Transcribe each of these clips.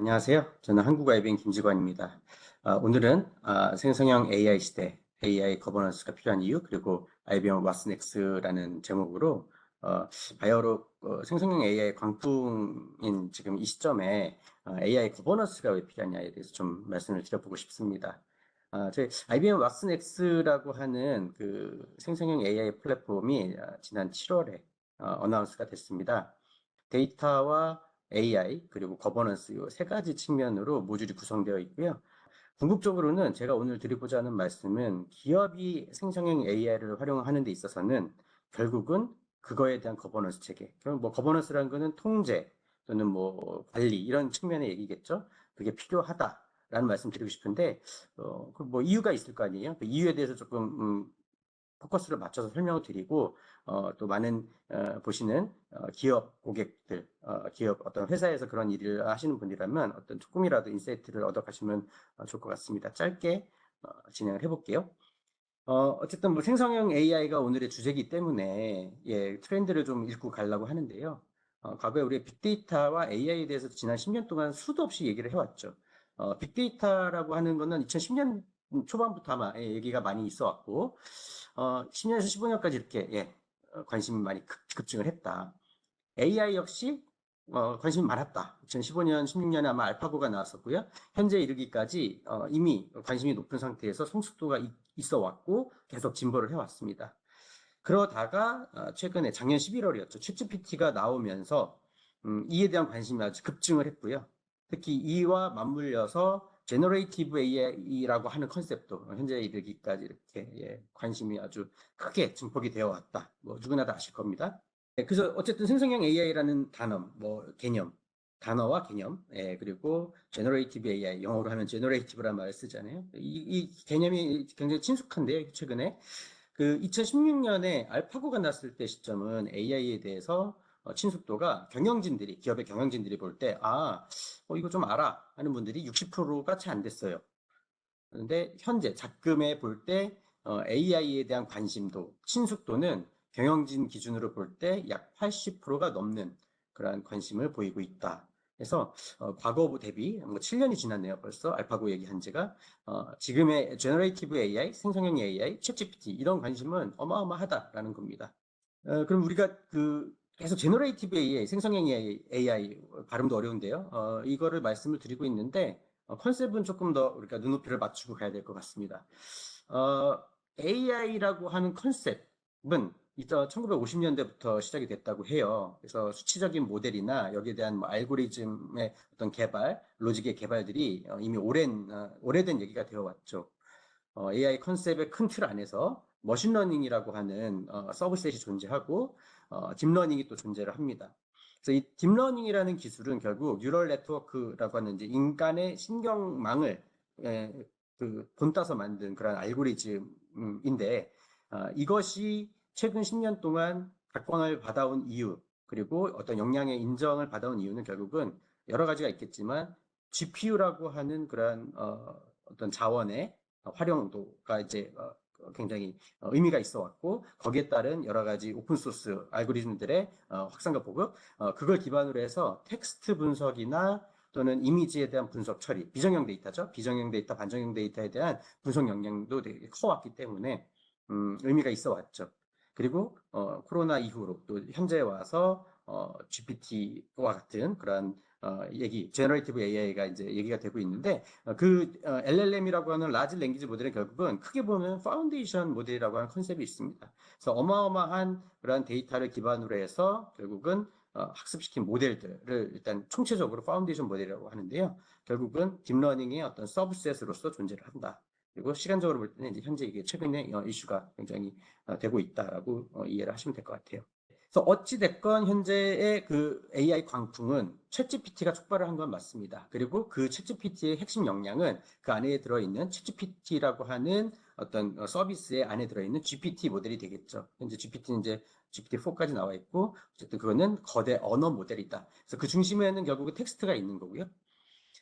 안녕하세요. 저는 한국 IBM 김직원입니다. 오늘은 생성형 AI 시대, AI 거버넌스가 필요한 이유, 그리고 IBM What's Next라는 제목으로 바이오로 생성형 AI 광풍인 지금 이 시점에 AI 거버넌스가 왜 필요하냐에 대해서 좀 말씀을 드려보고 싶습니다. 저희 IBM What's Next라고 하는 그 생성형 AI 플랫폼이 지난 7월에 어나운스가 됐습니다. 데이터와 AI 그리고 거버넌스 이 세 가지 측면으로 모듈이 구성되어 있고요. 궁극적으로는 제가 오늘 드리고자 하는 말씀은 기업이 생성형 AI를 활용하는 데 있어서는 결국은 그거에 대한 거버넌스 체계. 그럼 뭐 거버넌스라는 거는 통제 또는 뭐 관리 이런 측면의 얘기겠죠. 그게 필요하다라는 말씀 드리고 싶은데 그뭐 이유가 있을 거 아니에요. 그 이유에 대해서 조금 포커스를 맞춰서 설명을 드리고 또 많은 보시는 기업 고객들, 기업 어떤 회사에서 그런 일을 하시는 분이라면 어떤 조금이라도 인사이트를 얻어가시면 좋을 것 같습니다. 짧게 진행을 해볼게요. 어쨌든 뭐 생성형 AI가 오늘의 주제이기 때문에 예, 트렌드를 좀 읽고 가려고 하는데요. 과거에 우리 빅데이터와 AI에 대해서 지난 10년 동안 수도 없이 얘기를 해왔죠. 빅데이터라고 하는 거는 2010년 초반부터 아마 예, 얘기가 많이 있어 왔고, 10년에서 15년까지 이렇게 예, 관심이 많이 급증을 했다. AI 역시 관심이 많았다. 2015년, 16년에 아마 알파고가 나왔었고요. 현재 이르기까지 이미 관심이 높은 상태에서 성숙도가 있어 왔고 계속 진보를 해왔습니다. 그러다가 최근에 작년 11월이었죠. 챗GPT가 나오면서 이에 대한 관심이 아주 급증을 했고요. 특히 이와 맞물려서 제너레이티브 AI라고 하는 컨셉도 현재 이르기까지 이렇게 예, 관심이 아주 크게 증폭이 되어 왔다. 뭐 누구나 다 아실 겁니다. 네, 그래서 어쨌든 생성형 AI라는 단어, 뭐 개념, 단어와 개념, 예, 그리고 Generative AI, 영어로 하면 Generative라는 말을 쓰잖아요. 이 개념이 굉장히 친숙한데요, 최근에. 그 2016년에 알파고가 났을 때 시점은 AI에 대해서 친숙도가 경영진들이, 기업의 경영진들이 볼 때, 이거 좀 알아 하는 분들이 60%가 채 안 됐어요. 그런데 현재 작금에 볼 때 AI에 대한 관심도, 친숙도는 경영진 기준으로 볼 때 약 80%가 넘는 그러한 관심을 보이고 있다. 그래서 과거 대비 뭐 7년이 지났네요. 벌써 알파고 얘기한 지가 지금의 제너레이티브 AI, 생성형 AI, 챗GPT 이런 관심은 어마어마하다라는 겁니다. 그럼 우리가 그 계속 제너레이티브 AI, 생성형 AI 발음도 어려운데요. 이거를 말씀을 드리고 있는데 컨셉은 조금 더 우리가 눈높이를 맞추고 가야 될 것 같습니다. AI라고 하는 컨셉은 1950년대부터 시작이 됐다고 해요. 그래서 수치적인 모델이나 여기에 대한 뭐 알고리즘의 어떤 개발, 로직의 개발들이 이미 오래된 얘기가 되어 왔죠. AI 컨셉의 큰 틀 안에서 머신러닝이라고 하는 서브셋이 존재하고 딥러닝이 또 존재를 합니다. 그래서 이 딥러닝이라는 기술은 결국 뉴럴 네트워크라고 하는 이제 인간의 신경망을 본따서 만든 그런 알고리즘인데 이것이 최근 10년 동안 각광을 받아온 이유 그리고 어떤 역량의 인정을 받아온 이유는 결국은 여러 가지가 있겠지만 GPU라고 하는 그러한 어떤 자원의 활용도가 이제 굉장히 의미가 있어 왔고 거기에 따른 여러 가지 오픈소스 알고리즘들의 확산과 보급 그걸 기반으로 해서 텍스트 분석이나 또는 이미지에 대한 분석 처리 비정형 데이터죠. 비정형 데이터, 반정형 데이터에 대한 분석 역량도 되게 커왔기 때문에 의미가 있어 왔죠. 그리고 코로나 이후로 또 현재 와서 GPT와 같은 그런 얘기, 제너레이티브 AI가 이제 얘기가 되고 있는데 LLM이라고 하는 라지 랭귀지 모델은 결국은 크게 보면 파운데이션 모델이라고 하는 컨셉이 있습니다. 그래서 어마어마한 그런 데이터를 기반으로 해서 결국은 학습시킨 모델들을 일단 총체적으로 파운데이션 모델이라고 하는데요. 결국은 딥러닝의 어떤 서브셋으로서 존재를 한다. 그리고 시간적으로 볼 때는 이제 현재 이게 최근에 이슈가 굉장히 되고 있다라고 이해를 하시면 될 것 같아요. 그래서 어찌됐건 현재의 그 AI 광풍은 챗GPT가 촉발을 한 건 맞습니다. 그리고 그 챗GPT의 핵심 역량은 그 안에 들어있는 챗GPT라고 하는 어떤 서비스의 안에 들어있는 GPT 모델이 되겠죠. 현재 GPT는 이제 GPT-4까지 나와 있고, 어쨌든 그거는 거대 언어 모델이다. 그래서 그 중심에는 결국은 텍스트가 있는 거고요.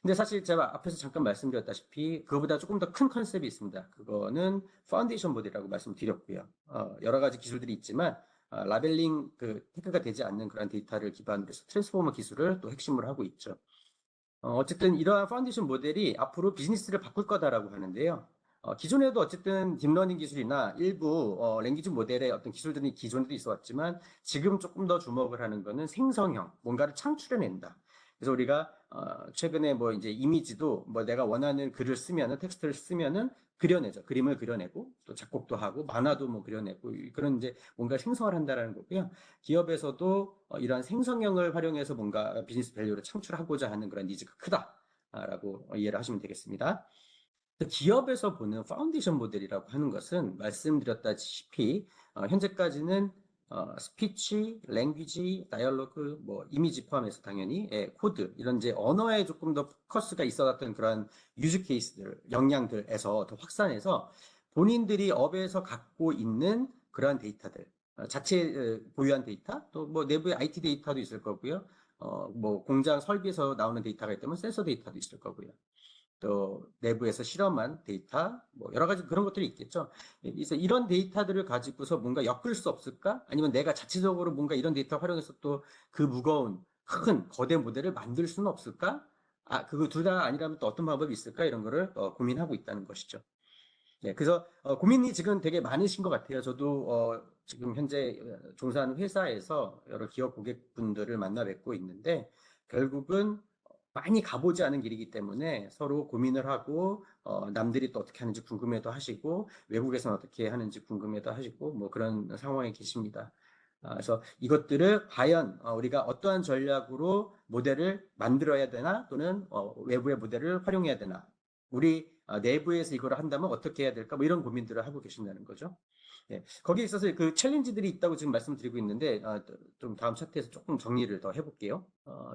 근데 사실 제가 앞에서 잠깐 말씀드렸다시피 그거보다 조금 더 큰 컨셉이 있습니다. 그거는 파운데이션 모델이라고 말씀드렸고요. 여러 가지 기술들이 있지만 라벨링 테크가 되지 않는 그런 데이터를 기반으로 해서 트랜스포머 기술을 또 핵심으로 하고 있죠. 어쨌든 이러한 파운데이션 모델이 앞으로 비즈니스를 바꿀 거다라고 하는데요. 기존에도 어쨌든 딥러닝 기술이나 일부 랭귀지 모델의 어떤 기술들이 기존에도 있어 왔지만 지금 조금 더 주목을 하는 거는 생성형, 뭔가를 창출해낸다. 그래서 우리가 최근에 뭐 이제 이미지도 뭐 내가 원하는 글을 쓰면은 텍스트를 쓰면은 그려내죠. 그림을 그려내고 또 작곡도 하고 만화도 뭐 그려내고 그런 이제 뭔가 생성을 한다라는 거고요. 기업에서도 이러한 생성형을 활용해서 뭔가 비즈니스 밸류를 창출하고자 하는 그런 니즈가 크다라고 이해를 하시면 되겠습니다. 기업에서 보는 파운데이션 모델이라고 하는 것은 말씀드렸다시피 현재까지는 스피치, 랭귀지, 다이얼로그, 뭐 이미지 포함해서 당연히 코드 이런 이제 언어에 조금 더 포커스가 있어왔던 그런 유즈 케이스들, 역량들에서 더 확산해서 본인들이 업에서 갖고 있는 그러한 데이터들, 자체 보유한 데이터, 또 뭐 내부의 IT 데이터도 있을 거고요. 뭐 공장 설비에서 나오는 데이터가 있다면 센서 데이터도 있을 거고요. 또 내부에서 실험한 데이터, 뭐 여러 가지 그런 것들이 있겠죠. 그래서 이런 데이터들을 가지고서 뭔가 엮을 수 없을까? 아니면 내가 자체적으로 뭔가 이런 데이터 활용해서 또 그 무거운 큰 거대 모델을 만들 수는 없을까? 그거 둘 다 아니라면 또 어떤 방법이 있을까? 이런 거를 고민하고 있다는 것이죠. 네, 그래서 고민이 지금 되게 많으신 것 같아요. 저도 지금 현재 종사하는 회사에서 여러 기업 고객분들을 만나 뵙고 있는데 결국은 많이 가보지 않은 길이기 때문에 서로 고민을 하고 남들이 또 어떻게 하는지 궁금해도 하시고 외국에서는 어떻게 하는지 궁금해도 하시고 뭐 그런 상황에 계십니다. 그래서 이것들을 과연 우리가 어떠한 전략으로 모델을 만들어야 되나 또는 외부의 모델을 활용해야 되나 우리 내부에서 이걸 한다면 어떻게 해야 될까? 뭐 이런 고민들을 하고 계신다는 거죠. 예, 거기에 있어서 그 챌린지들이 있다고 지금 말씀드리고 있는데 좀 다음 차트에서 조금 정리를 더 해볼게요.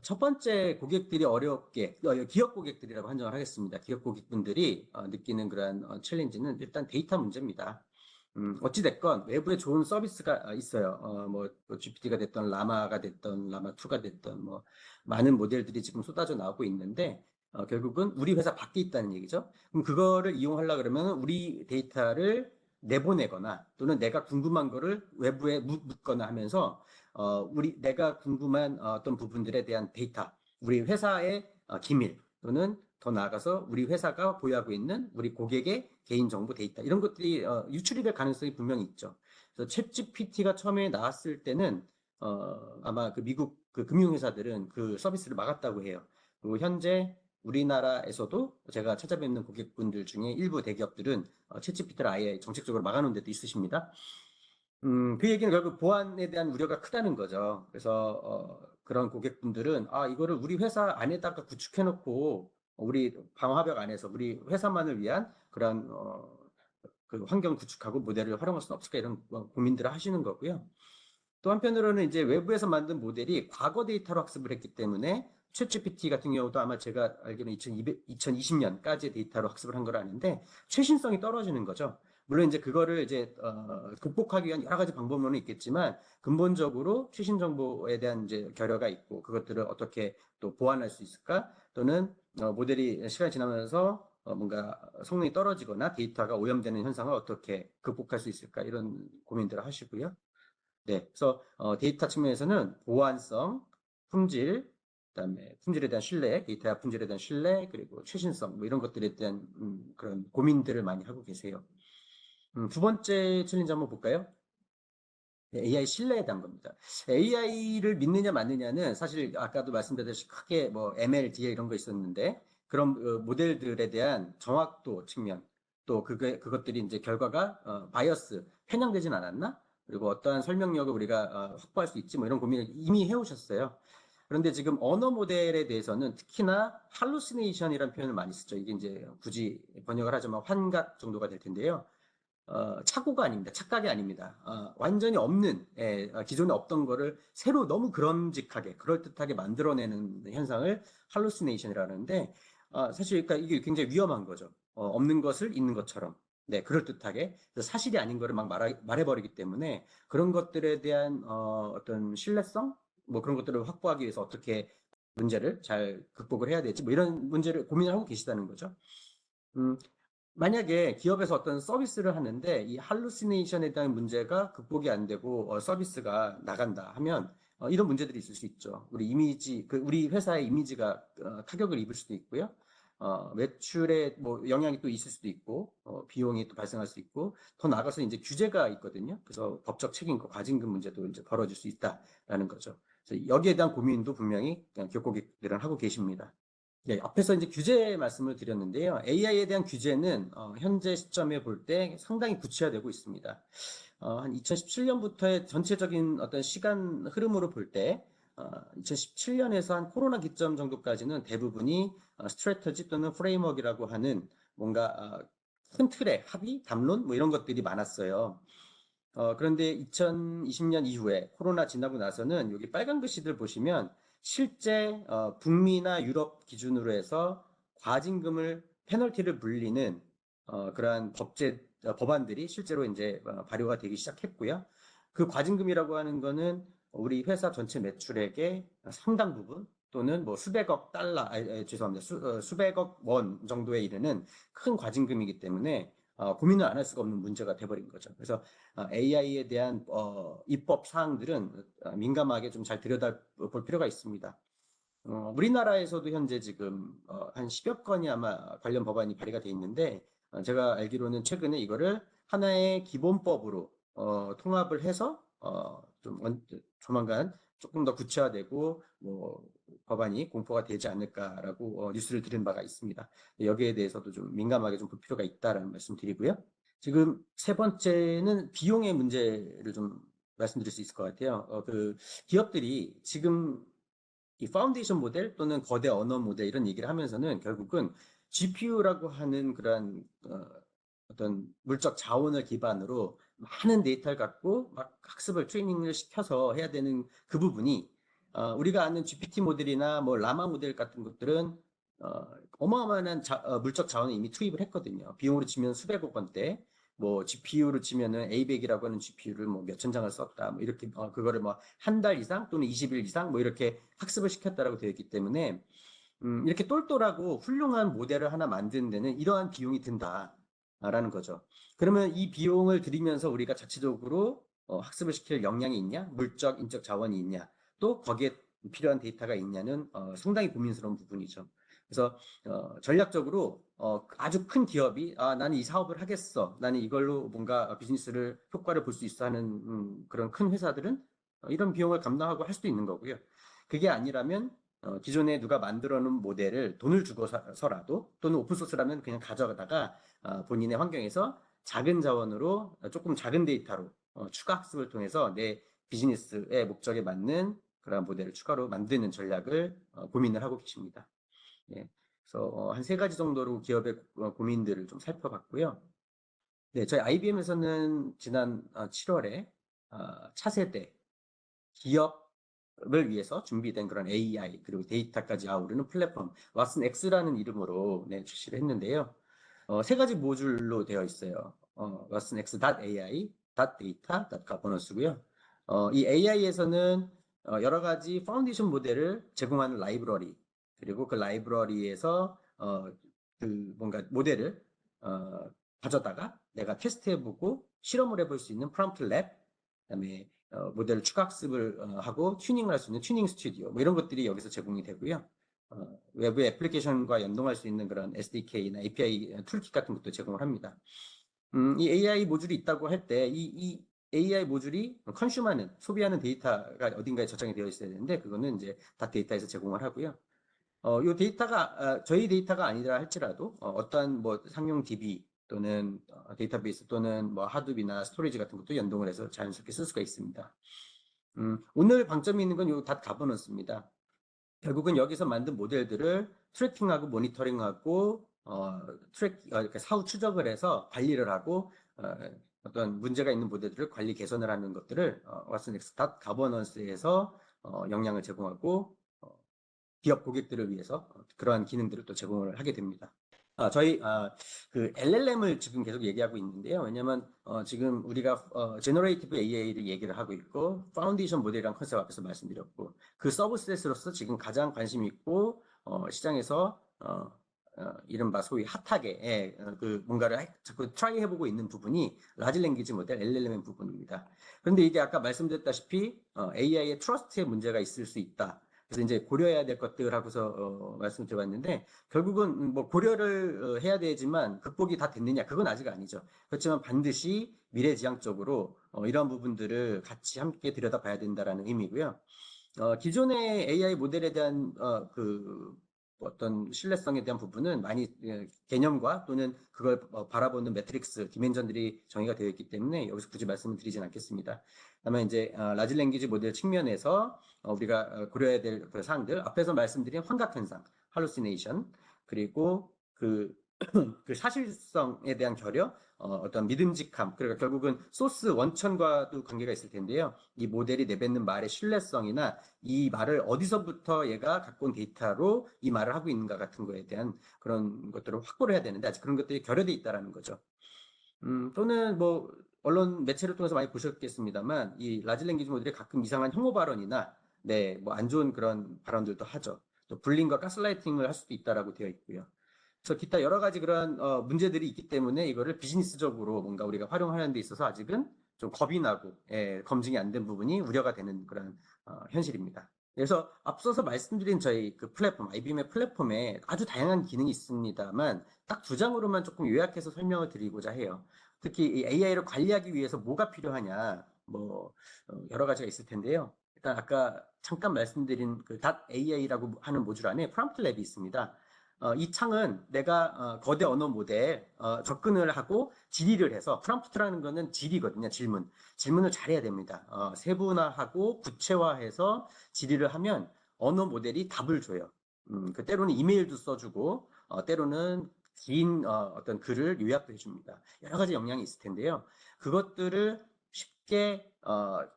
첫 번째 고객들이 어렵게 기업 고객들이라고 한정을 하겠습니다. 기업 고객분들이 느끼는 그런 챌린지는 일단 데이터 문제입니다. 어찌됐건 외부에 좋은 서비스가 있어요. 뭐 GPT가 됐던 라마가 됐던 라마2가 됐던 뭐 많은 모델들이 지금 쏟아져 나오고 있는데 결국은 우리 회사 밖에 있다는 얘기죠. 그럼 그거를 이용하려 그러면 우리 데이터를 내보내거나 또는 내가 궁금한 거를 외부에 묻거나 하면서 내가 궁금한 어떤 부분들에 대한 데이터, 우리 회사의 기밀 또는 더 나아가서 우리 회사가 보유하고 있는 우리 고객의 개인정보 데이터 이런 것들이 유출이 될 가능성이 분명히 있죠. 그래서 챗 GPT가 처음에 나왔을 때는 아마 그 미국 그 금융회사들은 그 서비스를 막았다고 해요. 그리고 현재 우리나라에서도 제가 찾아뵙는 고객분들 중에 일부 대기업들은 챗GPT를 아예 정책적으로 막아놓은 데도 있으십니다. 그 얘기는 결국 보안에 대한 우려가 크다는 거죠. 그래서 그런 고객분들은 이거를 우리 회사 안에다가 구축해놓고 우리 방화벽 안에서 우리 회사만을 위한 그런 그 환경 구축하고 모델을 활용할 수는 없을까 이런 고민들을 하시는 거고요. 또 한편으로는 이제 외부에서 만든 모델이 과거 데이터로 학습을 했기 때문에 챗GPT 같은 경우도 아마 제가 알기로는 2020년까지의 데이터로 학습을 한 걸 아는데 최신성이 떨어지는 거죠. 물론 이제 그거를 이제 극복하기 위한 여러 가지 방법론은 있겠지만 근본적으로 최신 정보에 대한 이제 결여가 있고 그것들을 어떻게 또 보완할 수 있을까? 또는 모델이 시간이 지나면서 뭔가 성능이 떨어지거나 데이터가 오염되는 현상을 어떻게 극복할 수 있을까? 이런 고민들을 하시고요. 네, 그래서 데이터 측면에서는 보안성, 품질, 그다음에 품질에 대한 신뢰, 데이터 품질에 대한 신뢰, 그리고 최신성 뭐 이런 것들에 대한 그런 고민들을 많이 하고 계세요. 두 번째 챌린지 한번 볼까요? 네, AI 신뢰에 대한 겁니다. AI를 믿느냐 맞느냐는 사실 아까도 말씀드렸듯이 크게 뭐 ML, DL 이런 거 있었는데 그런 모델들에 대한 정확도 측면 또 그것들이 이제 결과가 바이어스 편향되진 않았나? 그리고 어떠한 설명력을 우리가 확보할 수 있지 뭐 이런 고민을 이미 해오셨어요. 그런데 지금 언어 모델에 대해서는 특히나 할루시네이션이라는 표현을 많이 쓰죠. 이게 이제 굳이 번역을 하자면 환각 정도가 될 텐데요. 착오가 아닙니다. 착각이 아닙니다. 완전히 없는, 기존에 없던 거를 새로 너무 그런직하게, 그럴듯하게 만들어내는 현상을 할루시네이션이라고 하는데, 사실 그러니까 이게 굉장히 위험한 거죠. 없는 것을 있는 것처럼. 네, 그럴듯하게. 사실이 아닌 거를 막 말해버리기 때문에 그런 것들에 대한 어떤 신뢰성? 뭐 그런 것들을 확보하기 위해서 어떻게 문제를 잘 극복을 해야 되지? 뭐 이런 문제를 고민을 하고 계시다는 거죠. 음, 만약에 기업에서 어떤 서비스를 하는데 이 할루시네이션에 대한 문제가 극복이 안 되고 서비스가 나간다 하면 이런 문제들이 있을 수 있죠. 우리 이미지, 우리 회사의 이미지가 타격을 입을 수도 있고요. 매출에 뭐 영향이 또 있을 수도 있고, 비용이 또 발생할 수 있고, 더 나아가서 이제 규제가 있거든요. 그래서 법적 책임과 과징금 문제도 이제 벌어질 수 있다라는 거죠. 그래서 여기에 대한 고민도 분명히 교육고객들은 하고 계십니다. 네, 앞에서 이제 규제 말씀을 드렸는데요. AI에 대한 규제는 현재 시점에 볼 때 상당히 구체화되고 있습니다. 한 2017년부터의 전체적인 어떤 시간 흐름으로 볼 때, 2017년에서 한 코로나 기점 정도까지는 대부분이 스트래터지 또는 프레임워크라고 하는 뭔가 큰 틀의 합의, 담론 뭐 이런 것들이 많았어요. 그런데 2020년 이후에 코로나 지나고 나서는 여기 빨간 글씨들 보시면 실제 북미나 유럽 기준으로 해서 과징금을 페널티를 물리는 그러한 법안들이 실제로 이제 발효가 되기 시작했고요. 그 과징금이라고 하는 거는 우리 회사 전체 매출액의 상당 부분 또는 뭐 수백억 달러, 죄송합니다. 수백억 원 정도에 이르는 큰 과징금이기 때문에 고민을 안 할 수가 없는 문제가 돼버린 거죠. 그래서 AI에 대한 입법 사항들은 민감하게 좀 잘 들여다볼 필요가 있습니다. 우리나라에서도 현재 지금 한 10여 건이 아마 관련 법안이 발의가 돼 있는데 제가 알기로는 최근에 이거를 하나의 기본법으로 통합을 해서 좀 조만간 조금 더 구체화되고 뭐 법안이 공포가 되지 않을까라고 뉴스를 들은 바가 있습니다. 여기에 대해서도 좀 민감하게 좀 볼 필요가 있다라는 말씀 드리고요. 지금 세 번째는 비용의 문제를 좀 말씀드릴 수 있을 것 같아요. 그 기업들이 지금 이 파운데이션 모델 또는 거대 언어 모델 이런 얘기를 하면서는 결국은 GPU라고 하는 그런 어떤 물적 자원을 기반으로 많은 데이터를 갖고 막 학습을 트레이닝을 시켜서 해야 되는 그 부분이 우리가 아는 GPT 모델이나 뭐 라마 모델 같은 것들은 어마어마한 물적 자원을 이미 투입을 했거든요. 비용으로 치면 수백억 원대, 뭐 GPU로 치면은 A100이라고 하는 GPU를 뭐 몇천 장을 썼다, 뭐 이렇게 그거를 뭐 한 달 이상 또는 20일 이상 뭐 이렇게 학습을 시켰다라고 되어 있기 때문에 이렇게 똘똘하고 훌륭한 모델을 하나 만드는 데는 이러한 비용이 든다라는 거죠. 그러면 이 비용을 들이면서 우리가 자체적으로 학습을 시킬 역량이 있냐, 물적, 인적 자원이 있냐, 또 거기에 필요한 데이터가 있냐는 상당히 고민스러운 부분이죠. 그래서 전략적으로 아주 큰 기업이 나는 이 사업을 하겠어, 나는 이걸로 뭔가 비즈니스를 효과를 볼 수 있어 하는 그런 큰 회사들은 이런 비용을 감당하고 할 수도 있는 거고요. 그게 아니라면 기존에 누가 만들어 놓은 모델을 돈을 주고서라도 또는 오픈소스라면 그냥 가져가다가 본인의 환경에서 작은 자원으로 조금 작은 데이터로 추가 학습을 통해서 내 비즈니스의 목적에 맞는 그런 모델을 추가로 만드는 전략을 고민을 하고 계십니다. 예. 그래서 한 세 가지 정도로 기업의 고민들을 좀 살펴봤고요. 네, 저희 IBM에서는 지난 7월에 차세대 기업을 위해서 준비된 그런 AI 그리고 데이터까지 아우르는 플랫폼 왓슨 X라는 이름으로 출시를 했는데요. 세 가지 모듈로 되어 있어요. 왓슨 X.ai, .data, .governance고요. 이 AI에서는 여러 가지 파운데이션 모델을 제공하는 라이브러리 그리고 그 라이브러리에서 그 뭔가 모델을 가져다가 내가 테스트해보고 실험을 해볼 수 있는 프롬프트 랩, 그다음에 모델을 추가 학습을 하고 튜닝을 할 수 있는 튜닝 스튜디오 뭐 이런 것들이 여기서 제공이 되고요. 외부 애플리케이션과 연동할 수 있는 그런 SDK나 API 툴킷 같은 것도 제공을 합니다. 이 AI 모듈이 있다고 할 때 이 AI 모듈이 컨슈머는 소비하는 데이터가 어딘가에 저장이 되어 있어야 되는데 그거는 이제 다 데이터에서 제공을 하고요. 이 데이터가 저희 데이터가 아니라 할지라도 어떠한 뭐 상용 DB 또는 데이터베이스 또는 뭐 하드비나 스토리지 같은 것도 연동을 해서 자연스럽게 쓸 수가 있습니다. 오늘 방점이 있는 건 요 닷 가버넌스입니다. 결국은 여기서 만든 모델들을 트래킹하고 모니터링하고 사후 추적을 해서 관리를 하고 어떤 문제가 있는 모델들을 관리 개선을 하는 것들을 왓슨엑스 가버넌스에서 역량을 제공하고 기업 고객들을 위해서 그러한 기능들을 또 제공을 하게 됩니다. 저희 그 LLM을 지금 계속 얘기하고 있는데요. 왜냐하면 지금 우리가 제너레이티브 AI를 얘기를 하고 있고 파운데이션 모델이란 컨셉 앞에서 말씀드렸고 그 서브셋으로서 지금 가장 관심 있고 시장에서 이른바 소위 핫하게 그 뭔가를 자꾸 트라이 해보고 있는 부분이 라지 랭귀지 모델 LLM 부분입니다. 그런데 이게 아까 말씀드렸다시피 AI의 트러스트에 문제가 있을 수 있다. 그래서 이제 고려해야 될 것들 하고서 말씀드려봤는데 결국은 뭐 고려를 해야 되지만 극복이 다 됐느냐 그건 아직 아니죠. 그렇지만 반드시 미래지향적으로 이런 부분들을 같이 함께 들여다봐야 된다라는 의미고요. 기존의 AI 모델에 대한 그 어떤 신뢰성에 대한 부분은 많이 개념과 또는 그걸 바라보는 매트릭스, 디멘전들이 정의가 되어 있기 때문에 여기서 굳이 말씀을 드리진 않겠습니다. 다만 이제 라지 랭귀지 모델 측면에서 우리가 고려해야 될 그 사항들, 앞에서 말씀드린 환각 현상, 할루시네이션, 그리고 그 사실성에 대한 결여, 어떤 믿음직함, 그러니까 결국은 소스 원천과도 관계가 있을 텐데요. 이 모델이 내뱉는 말의 신뢰성이나 이 말을 어디서부터 얘가 갖고 온 데이터로 이 말을 하고 있는가 같은 거에 대한 그런 것들을 확보를 해야 되는데 아직 그런 것들이 결여돼 있다라는 거죠. 또는 뭐 언론 매체를 통해서 많이 보셨겠습니다만 이 라지 랭귀지 모델이 가끔 이상한 혐오 발언이나 뭐 안 좋은 그런 발언들도 하죠. 또 불링과 가스라이팅을 할 수도 있다라고 되어 있고요. 그래서 기타 여러 가지 그런 문제들이 있기 때문에 이거를 비즈니스적으로 뭔가 우리가 활용하는 데 있어서 아직은 좀 겁이 나고 검증이 안 된 부분이 우려가 되는 그런 현실입니다. 그래서 앞서서 말씀드린 저희 그 플랫폼, IBM의 플랫폼에 아주 다양한 기능이 있습니다만 딱 두 장으로만 조금 요약해서 설명을 드리고자 해요. 특히 이 AI를 관리하기 위해서 뭐가 필요하냐, 뭐 여러 가지가 있을 텐데요. 일단 아까 잠깐 말씀드린 그 .ai라고 하는 모듈 안에 프롬프트 랩이 있습니다. 이 창은 내가 거대 언어 모델 접근을 하고 질의를 해서 프롬프트라는 거는 질의거든요. 질문을 잘해야 됩니다. 세분화하고 구체화해서 질의를 하면 언어 모델이 답을 줘요. 그 때로는 이메일도 써주고 때로는 긴 어떤 글을 요약도 해줍니다. 여러 가지 역량이 있을 텐데요. 그것들을 쉽게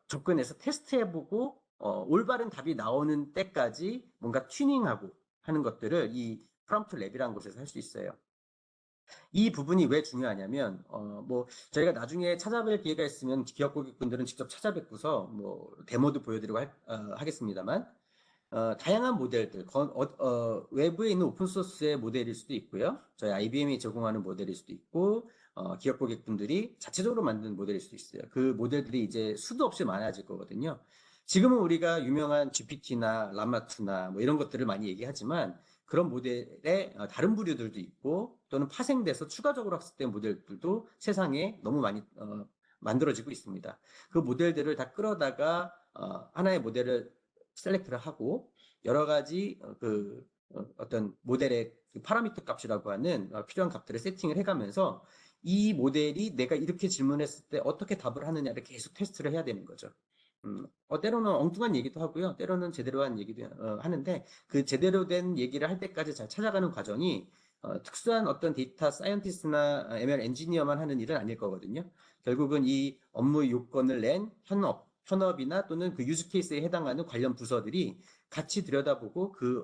접근해서 테스트해보고 올바른 답이 나오는 때까지 뭔가 튜닝하고 하는 것들을 이 프롬프트 랩이라는 곳에서 할 수 있어요. 이 부분이 왜 중요하냐면 뭐 저희가 나중에 찾아뵐 기회가 있으면 기업 고객분들은 직접 찾아뵙고서 뭐 데모도 보여드리고 하겠습니다만 다양한 모델들 외부에 있는 오픈소스의 모델일 수도 있고요. 저희 IBM이 제공하는 모델일 수도 있고 기업 고객분들이 자체적으로 만든 모델일 수도 있어요. 그 모델들이 이제 수도 없이 많아질 거거든요. 지금은 우리가 유명한 GPT나 라마2나 뭐 이런 것들을 많이 얘기하지만 그런 모델의 다른 부류들도 있고 또는 파생돼서 추가적으로 학습된 모델들도 세상에 너무 많이 만들어지고 있습니다. 그 모델들을 다 끌어다가 하나의 모델을 셀렉트를 하고 여러 가지 어떤 모델의 그 파라미터 값이라고 하는 필요한 값들을 세팅을 해가면서 이 모델이 내가 이렇게 질문했을 때 어떻게 답을 하느냐를 계속 테스트를 해야 되는 거죠. 때로는 엉뚱한 얘기도 하고요. 때로는 제대로 한 얘기도 하는데 그 제대로 된 얘기를 할 때까지 잘 찾아가는 과정이 특수한 어떤 데이터 사이언티스트나 ML 엔지니어만 하는 일은 아닐 거거든요. 결국은 이 업무 요건을 낸 현업이나 또는 그 유즈 케이스에 해당하는 관련 부서들이 같이 들여다보고 그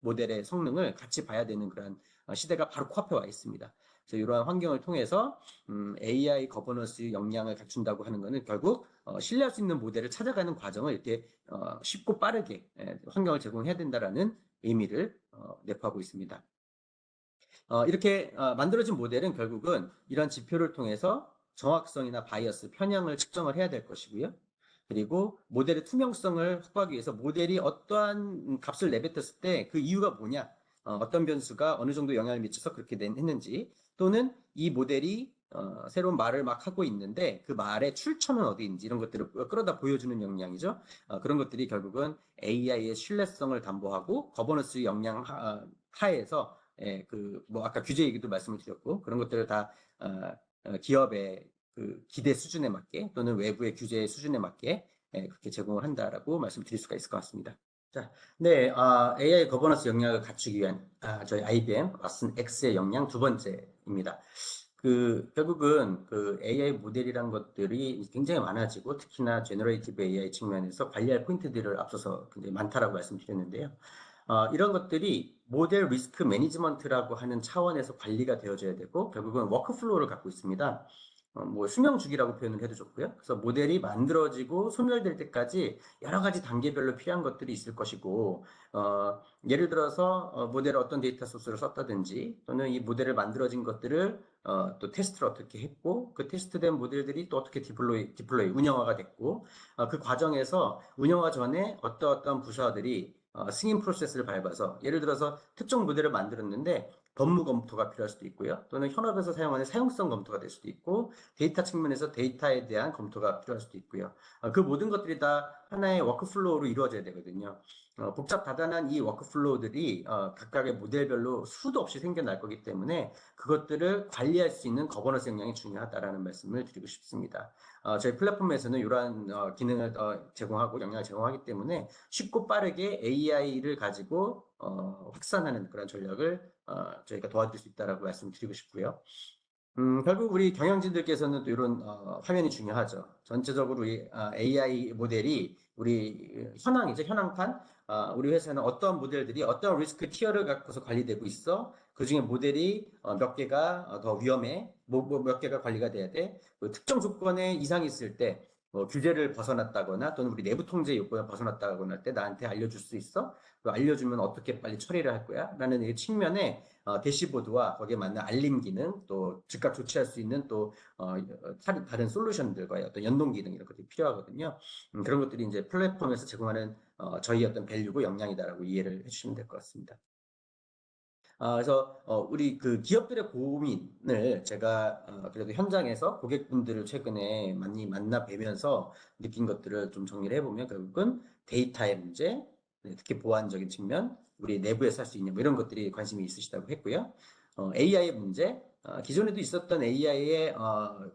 모델의 성능을 같이 봐야 되는 그런 시대가 바로 코앞에 와 있습니다. 그래서 이러한 환경을 통해서 AI 거버넌스 역량을 갖춘다고 하는 것은 결국 신뢰할 수 있는 모델을 찾아가는 과정을 이렇게 쉽고 빠르게 환경을 제공해야 된다라는 의미를 내포하고 있습니다. 이렇게 만들어진 모델은 결국은 이런 지표를 통해서 정확성이나 바이어스, 편향을 측정을 해야 될 것이고요. 그리고 모델의 투명성을 확보하기 위해서 모델이 어떠한 값을 내뱉었을 때 그 이유가 뭐냐, 어떤 변수가 어느 정도 영향을 미쳐서 그렇게 했는지, 또는 이 모델이 새로운 말을 막 하고 있는데 그 말의 출처는 어디인지 이런 것들을 끌어다 보여주는 역량이죠. 그런 것들이 결국은 AI의 신뢰성을 담보하고 거버넌스 역량 하에서 뭐 아까 규제 얘기도 말씀을 드렸고 그런 것들을 다 기업의 그 기대 수준에 맞게 또는 외부의 규제 수준에 맞게 그렇게 제공을 한다라고 말씀드릴 수가 있을 것 같습니다. 자, 네, AI 거버넌스 역량을 갖추기 위한 저희 IBM 왓슨 X의 역량 두 번째입니다. 결국은 그 AI 모델이란 것들이 굉장히 많아지고 특히나 제너레이티브 AI 측면에서 관리할 포인트들을 앞서서 굉장히 많다라고 말씀드렸는데요. 이런 것들이 모델 리스크 매니지먼트라고 하는 차원에서 관리가 되어져야 되고 결국은 워크플로우를 갖고 있습니다. 뭐 수명 주기라고 표현을 해도 좋고요. 그래서 모델이 만들어지고 소멸될 때까지 여러 가지 단계별로 필요한 것들이 있을 것이고, 예를 들어서 모델에 어떤 데이터 소스를 썼다든지 또는 이 모델을 만들어진 것들을 또 테스트를 어떻게 했고 그 테스트된 모델들이 또 어떻게 디플로이 운영화가 됐고 그 과정에서 운영화 전에 어떤 부서들이 승인 프로세스를 밟아서 예를 들어서 특정 모델을 만들었는데 법무 검토가 필요할 수도 있고요. 또는 현업에서 사용하는 사용성 검토가 될 수도 있고 데이터 측면에서 데이터에 대한 검토가 필요할 수도 있고요. 그 모든 것들이 다 하나의 워크플로우로 이루어져야 되거든요. 복잡 다단한 이 워크플로우들이 각각의 모델별로 수도 없이 생겨날 거기 때문에 그것들을 관리할 수 있는 거버넌스 역량이 중요하다라는 말씀을 드리고 싶습니다. 저희 플랫폼에서는 이러한 기능을 제공하고 역량을 제공하기 때문에 쉽고 빠르게 AI를 가지고 확산하는 그런 전략을 저희가 도와드릴 수 있다라고 말씀드리고 싶고요. 결국 우리 경영진들께서는 또 이런 화면이 중요하죠. 전체적으로 우리 AI 모델이 우리 현황이죠. 현황판. 우리 회사는 어떤 모델들이 어떤 리스크 티어를 갖고서 관리되고 있어. 그 중에 모델이 몇 개가 더 위험해. 몇 개가 관리가 돼야 돼. 그 특정 조건에 이상이 있을 때 규제를 벗어났다거나 또는 우리 내부 통제 요건을 벗어났다거나 할 때 나한테 알려줄 수 있어? 알려주면 어떻게 빨리 처리를 할 거야? 라는 이 측면에 대시보드와 거기에 맞는 알림 기능, 또 즉각 조치할 수 있는 또 다른 솔루션들과의 어떤 연동 기능 이런 것들이 필요하거든요. 그런 것들이 이제 플랫폼에서 제공하는 저희 어떤 밸류고 역량이다라고 이해를 해주시면 될 것 같습니다. 그래서 우리 그 기업들의 고민을 제가 그래도 현장에서 고객분들을 최근에 많이 만나 뵈면서 느낀 것들을 좀 정리를 해보면 결국은 데이터의 문제, 특히 보안적인 측면, 우리 내부에서 할 수 있는 뭐 이런 것들이 관심이 있으시다고 했고요. AI의 문제, 기존에도 있었던 AI의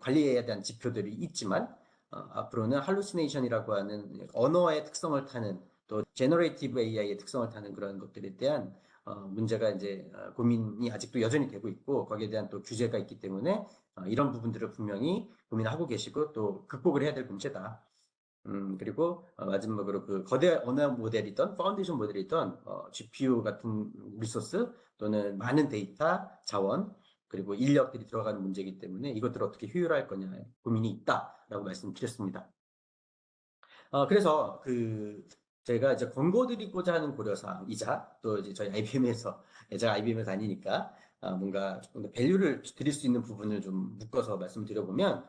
관리에 대한 지표들이 있지만 앞으로는 할루시네이션이라고 하는 언어의 특성을 타는 또 제너레이티브 AI의 특성을 타는 그런 것들에 대한 문제가 이제 고민이 아직도 여전히 되고 있고 거기에 대한 또 규제가 있기 때문에 이런 부분들을 분명히 고민하고 계시고 또 극복을 해야 될 문제다. 그리고 마지막으로 그 거대 언어 모델이던 파운데이션 모델이던 GPU 같은 리소스 또는 많은 데이터 자원 그리고 인력들이 들어가는 문제이기 때문에 이것들을 어떻게 효율화할 거냐 고민이 있다라고 말씀드렸습니다. 그래서 제가 이제 권고드리고자 하는 고려사항이자 또 이제 저희 IBM에서 제가 IBM에 다니니까 뭔가 조금 더 밸류를 드릴 수 있는 부분을 좀 묶어서 말씀드려보면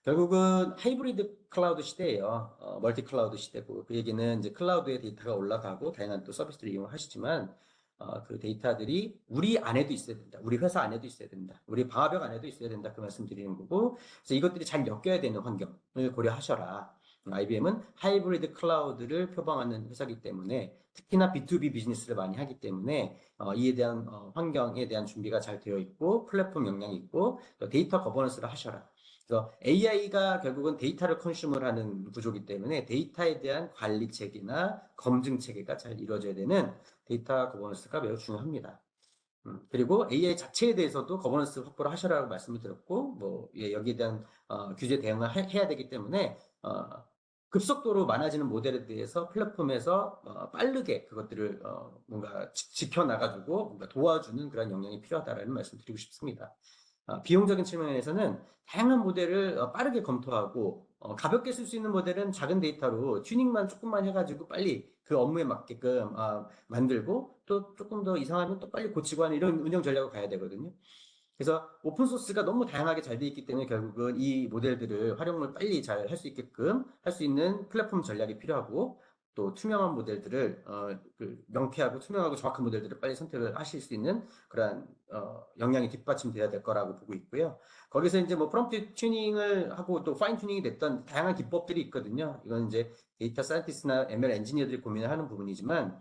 결국은 하이브리드 클라우드 시대예요. 멀티 클라우드 시대고 그 얘기는 이제 클라우드에 데이터가 올라가고 다양한 또 서비스들을 이용하시지만 그 데이터들이 우리 안에도 있어야 된다. 우리 회사 안에도 있어야 된다. 우리 방화벽 안에도 있어야 된다. 그 말씀 드리는 거고 그래서 이것들이 잘 엮여야 되는 환경을 고려하셔라. IBM은 하이브리드 클라우드를 표방하는 회사이기 때문에 특히나 B2B 비즈니스를 많이 하기 때문에 이에 대한 환경에 대한 준비가 잘 되어 있고 플랫폼 역량이 있고 또 데이터 거버넌스를 하셔라. 그래서 AI가 결국은 데이터를 컨슈머를 하는 구조이기 때문에 데이터에 대한 관리 체계나 검증 체계가 잘 이루어져야 되는 데이터 거버넌스가 매우 중요합니다. 그리고 AI 자체에 대해서도 거버넌스 확보를 하셔라고 말씀을 드렸고, 뭐, 예, 여기에 대한 규제 대응을 해야 되기 때문에 급속도로 많아지는 모델에 대해서 플랫폼에서 빠르게 그것들을 뭔가 지켜나가지고 뭔가 도와주는 그런 역량이 필요하다라는 말씀 드리고 싶습니다. 비용적인 측면에서는 다양한 모델을 빠르게 검토하고 가볍게 쓸 수 있는 모델은 작은 데이터로 튜닝만 조금만 해가지고 빨리 그 업무에 맞게끔 만들고 또 조금 더 이상하면 또 빨리 고치고 하는 이런 운영 전략을 가야 되거든요. 그래서 오픈소스가 너무 다양하게 잘 돼 있기 때문에 결국은 이 모델들을 활용을 빨리 잘 할 수 있게끔 할 수 있는 플랫폼 전략이 필요하고 또 투명한 모델들을 명쾌하고 투명하고 정확한 모델들을 빨리 선택을 하실 수 있는 그러한 역량이 뒷받침돼야 될 거라고 보고 있고요. 거기서 이제 뭐 프롬프트 튜닝을 하고 또 파인 튜닝이 됐던 다양한 기법들이 있거든요. 이건 이제 데이터 사이언티스트나 ML 엔지니어들이 고민을 하는 부분이지만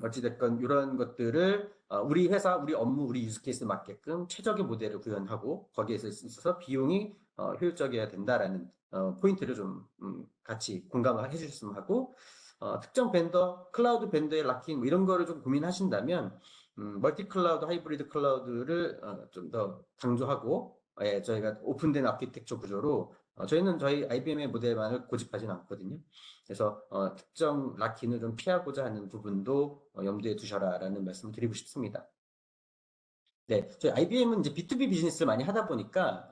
어찌됐건 이런 것들을 우리 회사, 우리 업무, 우리 유즈 케이스에 맞게끔 최적의 모델을 구현하고 거기에서 있어서 비용이 효율적이어야 된다라는 포인트를 좀 같이 공감을 해주셨으면 하고 특정 벤더, 클라우드 벤더의 락킹 뭐 이런 거를 좀 고민하신다면 멀티 클라우드, 하이브리드 클라우드를 좀 더 강조하고 예, 저희가 오픈된 아키텍처 구조로 저희는 저희 IBM의 모델만을 고집하지는 않거든요. 그래서 특정 락킹을 좀 피하고자 하는 부분도 염두에 두셔라라는 말씀을 드리고 싶습니다. 네, 저희 IBM은 이제 B2B 비즈니스를 많이 하다 보니까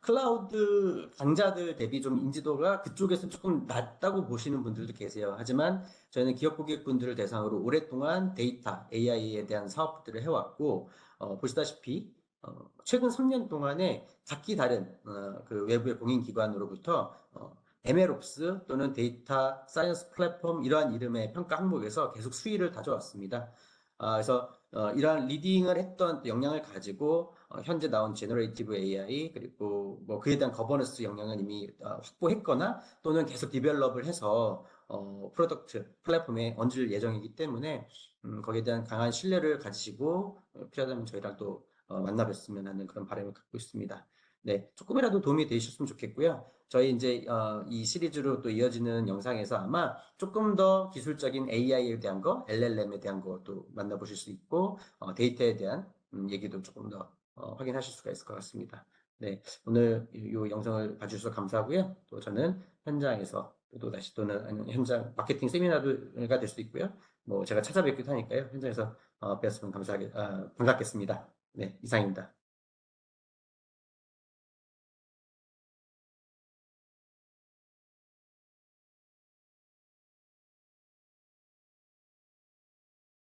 클라우드 강자들 대비 좀 인지도가 그쪽에서 조금 낮다고 보시는 분들도 계세요. 하지만 저희는 기업 고객분들을 대상으로 오랫동안 데이터, AI에 대한 사업들을 해왔고 보시다시피 최근 3년 동안에 각기 다른 그 외부의 공인기관으로부터 MLOps 또는 데이터 사이언스 플랫폼 이러한 이름의 평가 항목에서 계속 수위를 다져왔습니다. 그래서 이러한 리딩을 했던 역량을 가지고 현재 나온 제너레이티브 AI 그리고 뭐 그에 대한 거버넌스 역량은 이미 확보했거나 또는 계속 디벨롭을 해서 프로덕트 플랫폼에 얹을 예정이기 때문에 거기에 대한 강한 신뢰를 가지시고 필요하다면 저희랑 또 만나 뵀으면 하는 그런 바람을 갖고 있습니다. 네, 조금이라도 도움이 되셨으면 좋겠고요. 저희 이제 이 시리즈로 또 이어지는 영상에서 아마 조금 더 기술적인 AI에 대한 거, LLM에 대한 것도 만나보실 수 있고 데이터에 대한 얘기도 조금 더 확인하실 수가 있을 것 같습니다. 네, 오늘 이 영상을 봐주셔서 감사하고요. 또 저는 현장에서 또 다시 또는 현장 마케팅 세미나가 될 수도 있고요. 뭐 제가 찾아뵙기도 하니까요. 현장에서 뵙었으면 반갑겠습니다. 네, 이상입니다.